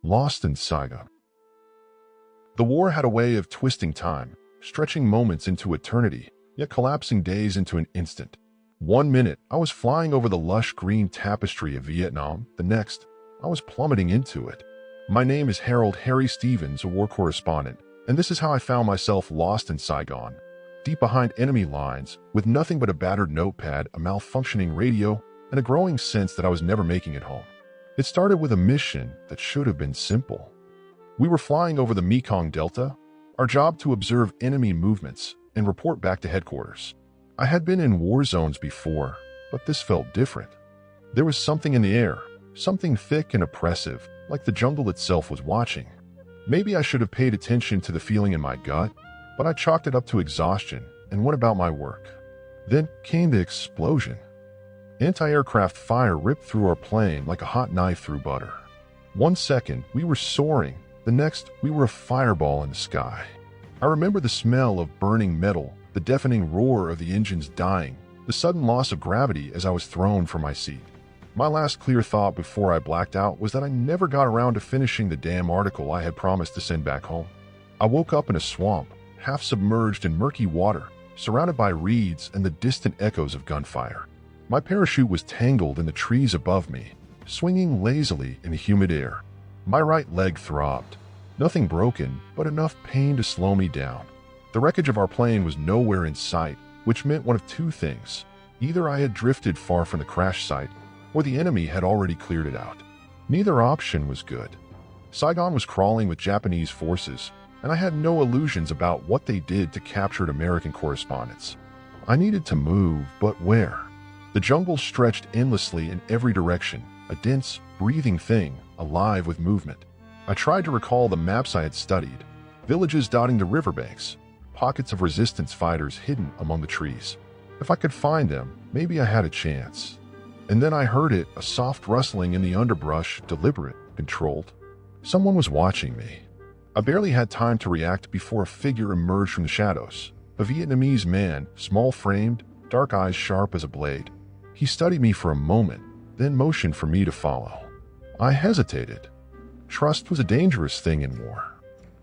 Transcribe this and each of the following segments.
Lost in Saigon. The war had a way of twisting time, stretching moments into eternity, yet collapsing days into an instant. One minute, I was flying over the lush green tapestry of Vietnam. The next, I was plummeting into it. My name is Harold Harry Stevens, a war correspondent, and this is how I found myself lost in Saigon, deep behind enemy lines, with nothing but a battered notepad, a malfunctioning radio, and a growing sense that I was never making it home. It started with a mission that should have been simple. We were flying over the Mekong Delta, our job to observe enemy movements and report back to headquarters. I had been in war zones before, but this felt different. There was something in the air, something thick and oppressive, like the jungle itself was watching. Maybe I should have paid attention to the feeling in my gut, but I chalked it up to exhaustion and went about my work. Then came the explosion. Anti-aircraft fire ripped through our plane like a hot knife through butter. 1 second, we were soaring. The next, we were a fireball in the sky. I remember the smell of burning metal, the deafening roar of the engines dying, the sudden loss of gravity as I was thrown from my seat. My last clear thought before I blacked out was that I never got around to finishing the damn article I had promised to send back home. I woke up in a swamp, half submerged in murky water, surrounded by reeds and the distant echoes of gunfire. My parachute was tangled in the trees above me, swinging lazily in the humid air. My right leg throbbed. Nothing broken, but enough pain to slow me down. The wreckage of our plane was nowhere in sight, which meant one of two things. Either I had drifted far from the crash site, or the enemy had already cleared it out. Neither option was good. Saigon was crawling with Japanese forces, and I had no illusions about what they did to captured American correspondents. I needed to move, but where? The jungle stretched endlessly in every direction, a dense, breathing thing, alive with movement. I tried to recall the maps I had studied, villages dotting the riverbanks, pockets of resistance fighters hidden among the trees. If I could find them, maybe I had a chance. And then I heard it, a soft rustling in the underbrush, deliberate, controlled. Someone was watching me. I barely had time to react before a figure emerged from the shadows. A Vietnamese man, small-framed, dark eyes sharp as a blade. He studied me for a moment, then motioned for me to follow. I hesitated. Trust was a dangerous thing in war.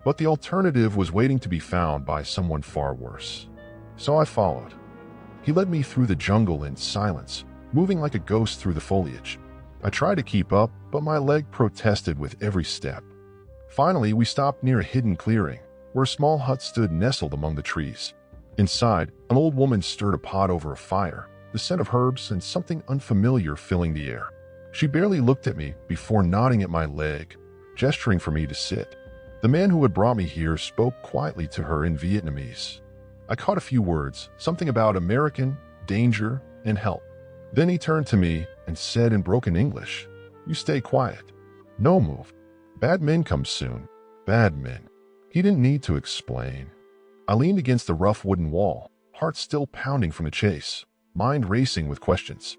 But the alternative was waiting to be found by someone far worse. So I followed. He led me through the jungle in silence, moving like a ghost through the foliage. I tried to keep up, but my leg protested with every step. Finally, we stopped near a hidden clearing, where a small hut stood nestled among the trees. Inside, an old woman stirred a pot over a fire, the scent of herbs and something unfamiliar filling the air. She barely looked at me before nodding at my leg, gesturing for me to sit. The man who had brought me here spoke quietly to her in Vietnamese. I caught a few words, something about American, danger, and help. Then he turned to me and said in broken English, "You stay quiet. No move. Bad men come soon. Bad men." He didn't need to explain. I leaned against the rough wooden wall, heart still pounding from the chase, mind racing with questions.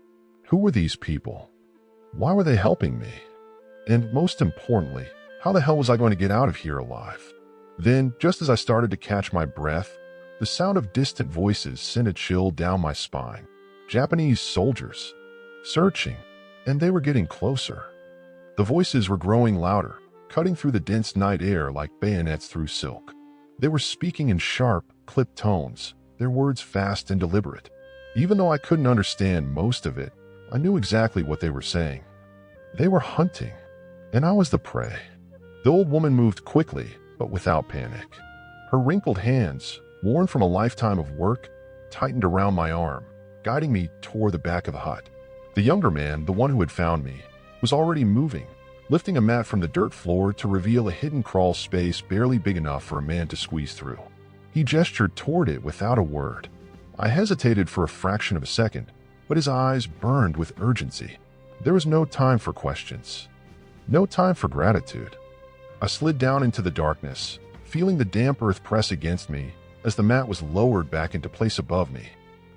Who were these people? Why were they helping me? And most importantly, how the hell was I going to get out of here alive? Then, just as I started to catch my breath, the sound of distant voices sent a chill down my spine. Japanese soldiers, searching, and they were getting closer. The voices were growing louder, cutting through the dense night air like bayonets through silk. They were speaking in sharp, clipped tones, their words fast and deliberate. Even though I couldn't understand most of it, I knew exactly what they were saying. They were hunting, and I was the prey. The old woman moved quickly, but without panic. Her wrinkled hands, worn from a lifetime of work, tightened around my arm, guiding me toward the back of the hut. The younger man, the one who had found me, was already moving, lifting a mat from the dirt floor to reveal a hidden crawl space barely big enough for a man to squeeze through. He gestured toward it without a word. I hesitated for a fraction of a second, but his eyes burned with urgency. There was no time for questions. No time for gratitude. I slid down into the darkness, feeling the damp earth press against me as the mat was lowered back into place above me.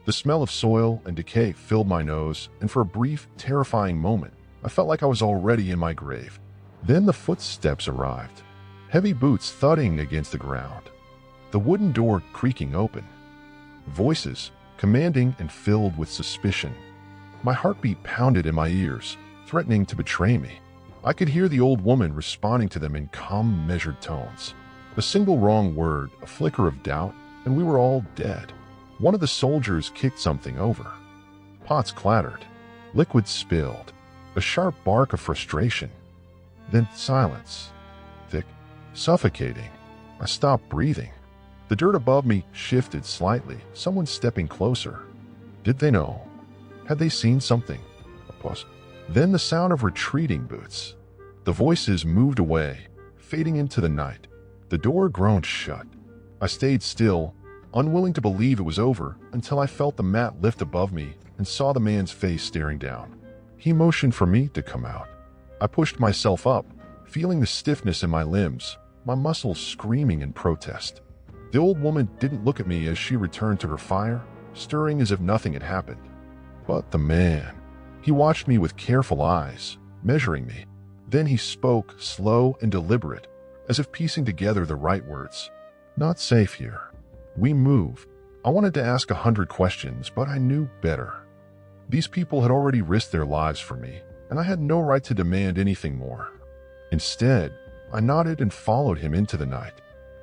The smell of soil and decay filled my nose, and for a brief, terrifying moment, I felt like I was already in my grave. Then the footsteps arrived, heavy boots thudding against the ground, the wooden door creaking open. Voices, commanding and filled with suspicion. My heartbeat pounded in my ears, threatening to betray me. I could hear the old woman responding to them in calm, measured tones. A single wrong word, a flicker of doubt, and we were all dead. One of the soldiers kicked something over. Pots clattered. Liquid spilled. A sharp bark of frustration. Then silence. Thick, suffocating. I stopped breathing. The dirt above me shifted slightly, someone stepping closer. Did they know? Had they seen something? A pause. Then the sound of retreating boots. The voices moved away, fading into the night. The door groaned shut. I stayed still, unwilling to believe it was over, until I felt the mat lift above me and saw the man's face staring down. He motioned for me to come out. I pushed myself up, feeling the stiffness in my limbs, my muscles screaming in protest. The old woman didn't look at me as she returned to her fire, stirring as if nothing had happened. But the man, he watched me with careful eyes, measuring me. Then he spoke, slow and deliberate, as if piecing together the right words. Not safe here. We move. I wanted to ask 100 questions, but I knew better. These people had already risked their lives for me, and I had no right to demand anything more. Instead, I nodded and followed him into the night.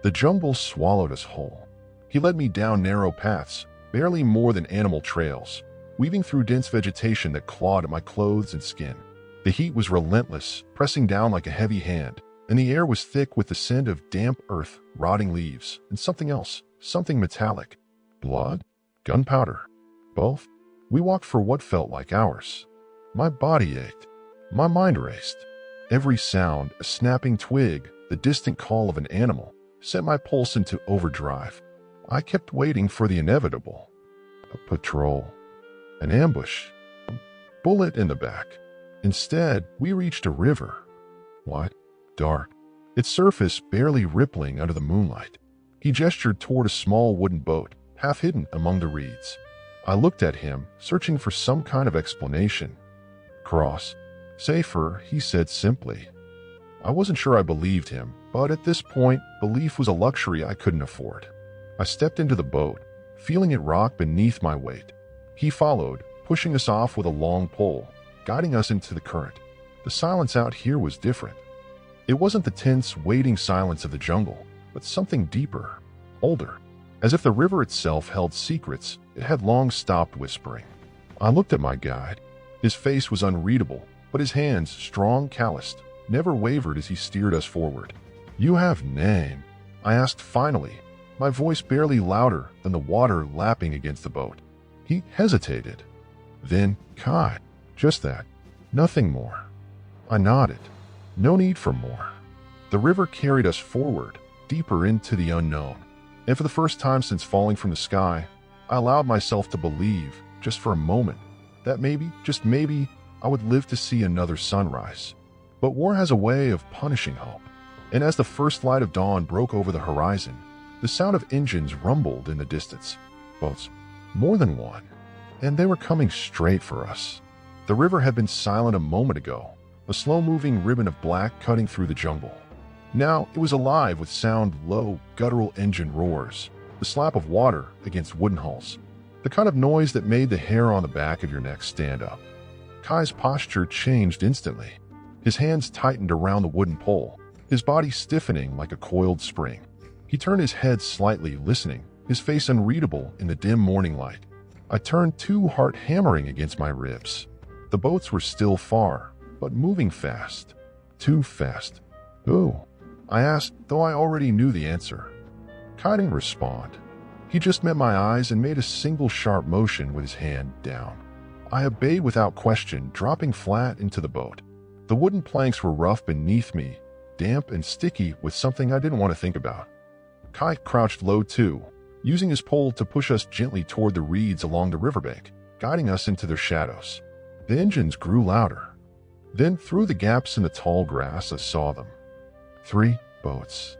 The jungle swallowed us whole. He led me down narrow paths, barely more than animal trails, weaving through dense vegetation that clawed at my clothes and skin. The heat was relentless, pressing down like a heavy hand, and the air was thick with the scent of damp earth, rotting leaves, and something else, something metallic. Blood? Gunpowder? Both? We walked for what felt like hours. My body ached. My mind raced. Every sound, a snapping twig, the distant call of an animal, sent my pulse into overdrive. I kept waiting for the inevitable. A patrol. An ambush. A bullet in the back. Instead, we reached a river. Wide, dark, its surface barely rippling under the moonlight. He gestured toward a small wooden boat, half hidden among the reeds. I looked at him, searching for some kind of explanation. Cross. Safer, he said simply. I wasn't sure I believed him, but at this point, belief was a luxury I couldn't afford. I stepped into the boat, feeling it rock beneath my weight. He followed, pushing us off with a long pole, guiding us into the current. The silence out here was different. It wasn't the tense, waiting silence of the jungle, but something deeper, older. As if the river itself held secrets, it had long stopped whispering. I looked at my guide. His face was unreadable, but his hands, strong, calloused, never wavered as he steered us forward. You have name? I asked finally, my voice barely louder than the water lapping against the boat. He hesitated. Then, Khai. Just that. Nothing more. I nodded. No need for more. The river carried us forward, deeper into the unknown. And for the first time since falling from the sky, I allowed myself to believe, just for a moment, that maybe, just maybe, I would live to see another sunrise. But war has a way of punishing hope. And as the first light of dawn broke over the horizon, the sound of engines rumbled in the distance. Boats. More than one. And they were coming straight for us. The river had been silent a moment ago, a slow-moving ribbon of black cutting through the jungle. Now it was alive with sound, low, guttural engine roars, the slap of water against wooden hulls, the kind of noise that made the hair on the back of your neck stand up. Khai's posture changed instantly. His hands tightened around the wooden pole, his body stiffening like a coiled spring. He turned his head slightly, listening, his face unreadable in the dim morning light. I turned to, heart hammering against my ribs. The boats were still far, but moving fast. Too fast. Who? I asked, though I already knew the answer. Khai didn't respond. He just met my eyes and made a single sharp motion with his hand down. I obeyed without question, dropping flat into the boat. The wooden planks were rough beneath me, damp and sticky with something I didn't want to think about. Khai crouched low too, using his pole to push us gently toward the reeds along the riverbank, guiding us into their shadows. The engines grew louder. Then, through the gaps in the tall grass, I saw them. 3 boats.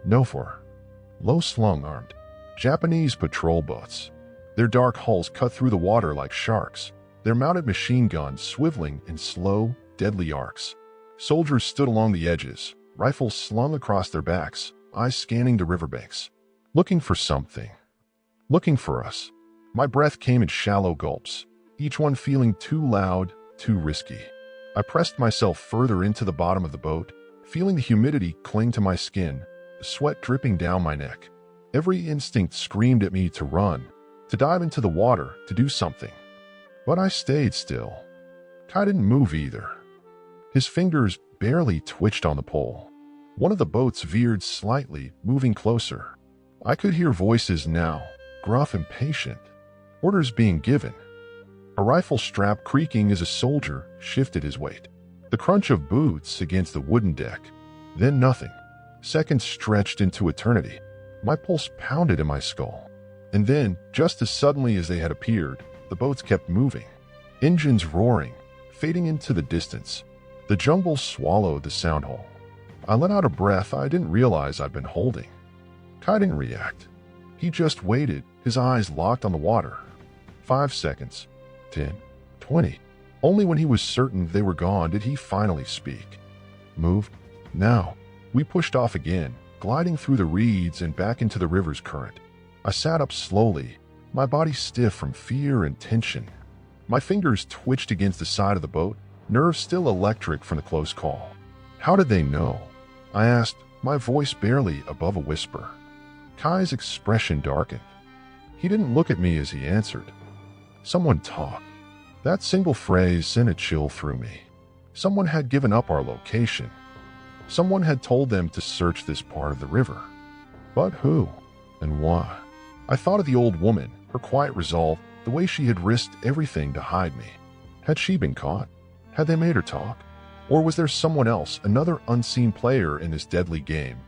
No 4. Low-slung armed. Japanese patrol boats. Their dark hulls cut through the water like sharks, their mounted machine guns swiveling in slow, deadly arcs. Soldiers stood along the edges, rifles slung across their backs, eyes scanning the riverbanks. Looking for something. Looking for us. My breath came in shallow gulps, each one feeling too loud, too risky. I pressed myself further into the bottom of the boat, feeling the humidity cling to my skin, the sweat dripping down my neck. Every instinct screamed at me to run, to dive into the water, to do something. But I stayed still. Khai didn't move either. His fingers barely twitched on the pole. One of the boats veered slightly, moving closer. I could hear voices now, gruff and patient. Orders being given. A rifle strap creaking as a soldier shifted his weight. The crunch of boots against the wooden deck. Then nothing. Seconds stretched into eternity. My pulse pounded in my skull. And then, just as suddenly as they had appeared, the boats kept moving. Engines roaring, fading into the distance. The jungle swallowed the sound hole. I let out a breath I didn't realize I'd been holding. Khai didn't react. He just waited, his eyes locked on the water. 5 seconds. 10. 20. Only when he was certain they were gone did he finally speak. Move. Now. We pushed off again, gliding through the reeds and back into the river's current. I sat up slowly, my body stiff from fear and tension. My fingers twitched against the side of the boat, nerves still electric from the close call. How did they know? I asked, my voice barely above a whisper. Khai's expression darkened. He didn't look at me as he answered. Someone talked. That single phrase sent a chill through me. Someone had given up our location. Someone had told them to search this part of the river. But who? And why? I thought of the old woman, her quiet resolve, the way she had risked everything to hide me. Had she been caught? Had they made her talk? Or was there someone else, another unseen player in this deadly game,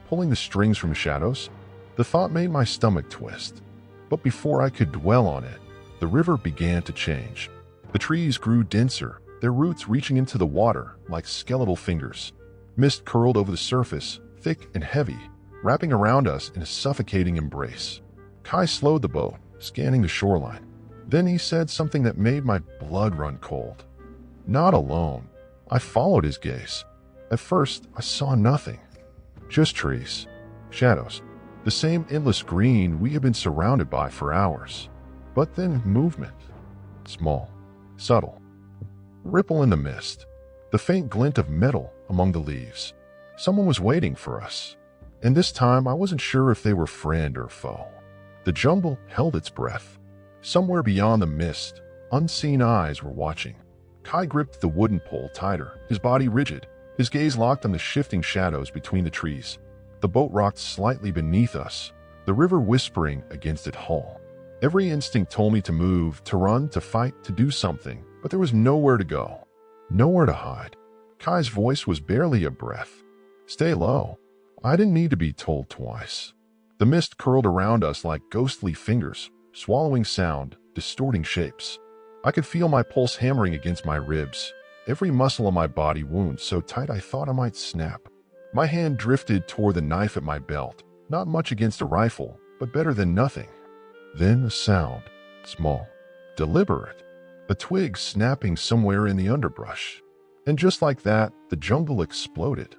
pulling the strings from shadows? The thought made my stomach twist. But before I could dwell on it, the river began to change. The trees grew denser, their roots reaching into the water like skeletal fingers. Mist curled over the surface, thick and heavy, wrapping around us in a suffocating embrace. Khai slowed the boat, scanning the shoreline. Then he said something that made my blood run cold. Not alone. I followed his gaze. At first, I saw nothing. Just trees, shadows, the same endless green we had been surrounded by for hours. But then movement. Small, subtle. Ripple in the mist. The faint glint of metal among the leaves. Someone was waiting for us. And this time I wasn't sure if they were friend or foe. The jungle held its breath. Somewhere beyond the mist, unseen eyes were watching. Khai gripped the wooden pole tighter, his body rigid, his gaze locked on the shifting shadows between the trees. The boat rocked slightly beneath us, the river whispering against its hull. Every instinct told me to move, to run, to fight, to do something, but there was nowhere to go, nowhere to hide. Khai's voice was barely a breath. Stay low. I didn't need to be told twice. The mist curled around us like ghostly fingers, swallowing sound, distorting shapes. I could feel my pulse hammering against my ribs, every muscle on my body wound so tight I thought I might snap. My hand drifted toward the knife at my belt, not much against a rifle, but better than nothing. Then a sound, small, deliberate, a twig snapping somewhere in the underbrush. And just like that, the jungle exploded.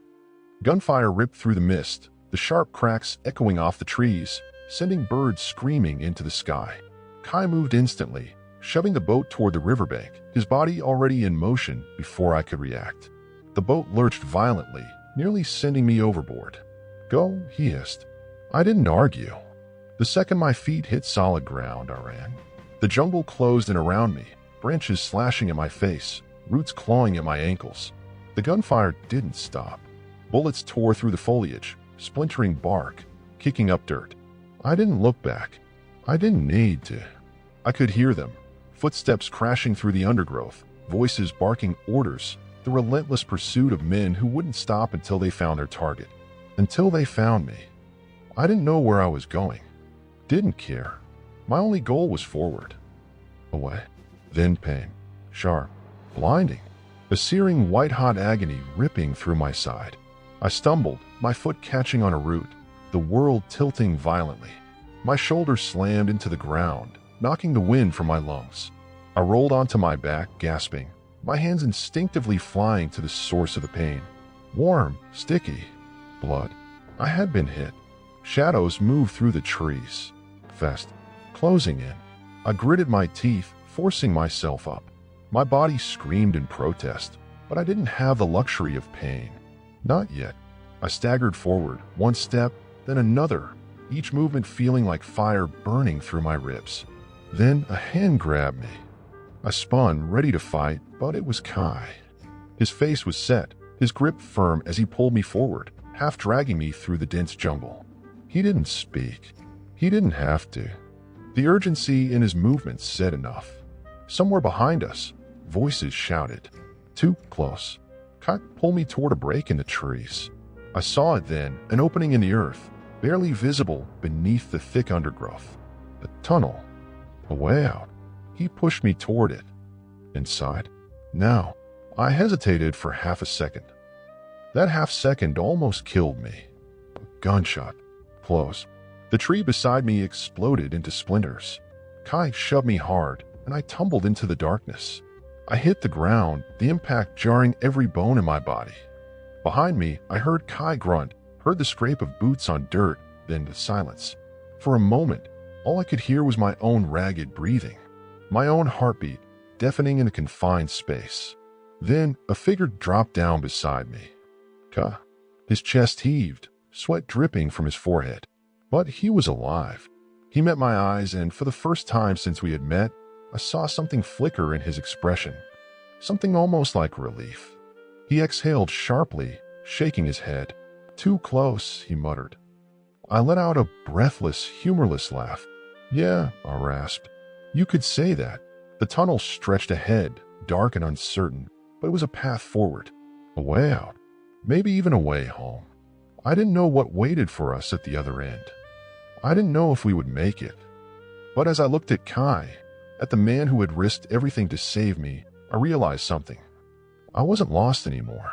Gunfire ripped through the mist, the sharp cracks echoing off the trees, sending birds screaming into the sky. Khai moved instantly, shoving the boat toward the riverbank, his body already in motion before I could react. The boat lurched violently, nearly sending me overboard. Go, he hissed. I didn't argue. The second my feet hit solid ground, I ran. The jungle closed in around me, branches slashing at my face, roots clawing at my ankles. The gunfire didn't stop. Bullets tore through the foliage, splintering bark, kicking up dirt. I didn't look back. I didn't need to. I could hear them, footsteps crashing through the undergrowth, voices barking orders, the relentless pursuit of men who wouldn't stop until they found their target. Until they found me. I didn't know where I was going. Didn't care. My only goal was forward. Away. Then pain. Sharp. Blinding. A searing white-hot agony ripping through my side. I stumbled, my foot catching on a root, the world tilting violently. My shoulder slammed into the ground, knocking the wind from my lungs. I rolled onto my back, gasping, my hands instinctively flying to the source of the pain. Warm, sticky. Blood. I had been hit. Shadows moved through the trees. Fast. Closing in. I gritted my teeth, forcing myself up. My body screamed in protest. but I didn't have the luxury of pain. Not yet. I staggered forward, one step, then another, each movement feeling like fire burning through my ribs. Then a hand grabbed me. I spun, ready to fight, but it was Khai. His face was set, his grip firm as he pulled me forward, half dragging me through the dense jungle. He didn't speak. He didn't have to. The urgency in his movements said enough. Somewhere behind us, voices shouted. Too close. Khai pulled me toward a break in the trees. I saw it then, an opening in the earth, barely visible beneath the thick undergrowth. A tunnel. A way out. He pushed me toward it. Inside. Now, I hesitated for half a second. That half second almost killed me. A gunshot. Close. The tree beside me exploded into splinters. Khai shoved me hard, and I tumbled into the darkness. I hit the ground, the impact jarring every bone in my body. Behind me, I heard Khai grunt, heard the scrape of boots on dirt, then the silence. For a moment, all I could hear was my own ragged breathing, my own heartbeat, deafening in a confined space. Then a figure dropped down beside me. Khai. His chest heaved, sweat dripping from his forehead. But he was alive. He met my eyes, and for the first time since we had met, I saw something flicker in his expression. Something almost like relief. He exhaled sharply, shaking his head. Too close, he muttered. I let out a breathless, humorless laugh. Yeah, I rasped. You could say that. The tunnel stretched ahead, dark and uncertain, but it was a path forward. A way out. Maybe even a way home. I didn't know what waited for us at the other end. I didn't know if we would make it. But as I looked at Khai, at the man who had risked everything to save me, I realized something. I wasn't lost anymore.